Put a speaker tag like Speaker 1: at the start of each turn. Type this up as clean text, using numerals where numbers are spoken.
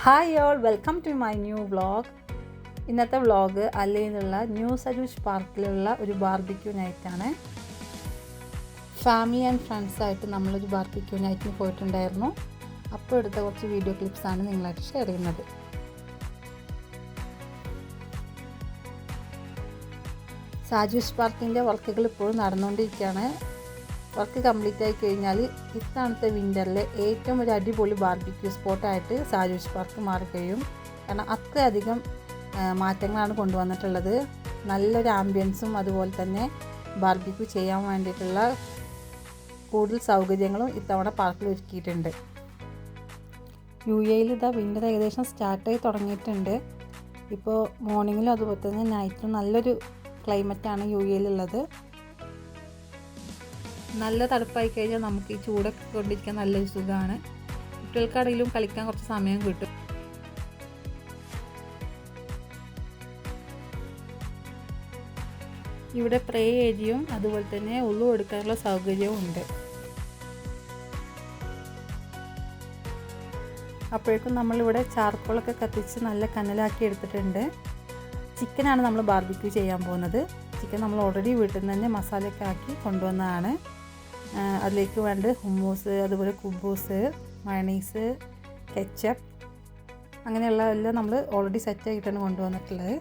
Speaker 1: Hi all, welcome to my new vlog. ഇന്നത്തെ vlog അല്ലയിലുള്ള new സജൂഷ് പാർക്കിലുള്ള ഒരു ബാർബിക്യൂ നൈറ്റാണ്. ഫാമിലി ആൻഡ് ഫ്രണ്ട്സായിട്ട് നമ്മളൊരു ബാർബിക്യൂ നൈറ്റിന് പോയിട്ടുണ്ടായിരുന്നു. അപ്പോൾ എടുത്ത കുറച്ച് വീഡിയോ ക്ലിപ്സാണ് നിങ്ങളായിട്ട് ഷെയർ ചെയ്യുന്നത്. സജൂഷ് പാർക്കിൻ്റെ വർക്കുകൾ ഇപ്പോഴും നടന്നുകൊണ്ടിരിക്കുകയാണ്. വർക്ക് കംപ്ലീറ്റ് ആയി കഴിഞ്ഞാൽ ഇത്തവണത്തെ വിൻ്ററിലെ ഏറ്റവും ഒരു അടിപൊളി ബാർബിക്യൂ സ്പോട്ടായിട്ട് സജൂഷ് പാർക്ക് മാറുകയും, കാരണം അത്രയധികം മാറ്റങ്ങളാണ് കൊണ്ടുവന്നിട്ടുള്ളത്. നല്ലൊരു ആംബിയൻസും അതുപോലെ തന്നെ ബാർബിക്യൂ ചെയ്യാൻ വേണ്ടിയിട്ടുള്ള കൂടുതൽ സൗകര്യങ്ങളും ഇത്തവണ പാർക്കിൽ ഒരുക്കിയിട്ടുണ്ട്. UAE ഇതാ വിൻ്റർ ഏകദേശം സ്റ്റാർട്ടായി തുടങ്ങിയിട്ടുണ്ട്. ഇപ്പോൾ മോർണിംഗിലും അതുപോലെ തന്നെ നൈറ്റിലും നല്ലൊരു ക്ലൈമറ്റാണ് UAE നല്ല തണുപ്പായി കഴിഞ്ഞാൽ നമുക്ക് ഈ ചൂടൊക്കെ കൊണ്ടിരിക്കാൻ നല്ലൊരു സുഖമാണ്. കുട്ടികൾക്കാണെങ്കിലും കളിക്കാൻ കുറച്ച് സമയം കിട്ടും. ഇവിടെ പ്രേ ഏരിയയും അതുപോലെ തന്നെ ഉള്ളു എടുക്കാനുള്ള സൗകര്യവും ഉണ്ട്. അപ്പോഴേക്കും നമ്മളിവിടെ ചാർക്കോളൊക്കെ കത്തിച്ച് നല്ല കനലാക്കി എടുത്തിട്ടുണ്ട്. ചിക്കനാണ് നമ്മൾ ബാർബിക്യൂ ചെയ്യാൻ പോകുന്നത്. ചിക്കൻ നമ്മൾ ഓൾറെഡി വീട്ടിൽ നിന്ന് തന്നെ മസാലയൊക്കെ ആക്കി കൊണ്ടുവന്നതാണ്. അതിലേക്ക് വേണ്ട ഹുമ്മൂസ്, അതുപോലെ കുബൂസ്, മയണീസ്, കെച്ചപ്പ്, അങ്ങനെയുള്ള എല്ലാം നമ്മൾ ഓൾറെഡി സെറ്റായിട്ടാണ് കൊണ്ടുവന്നിട്ടുള്ളത്.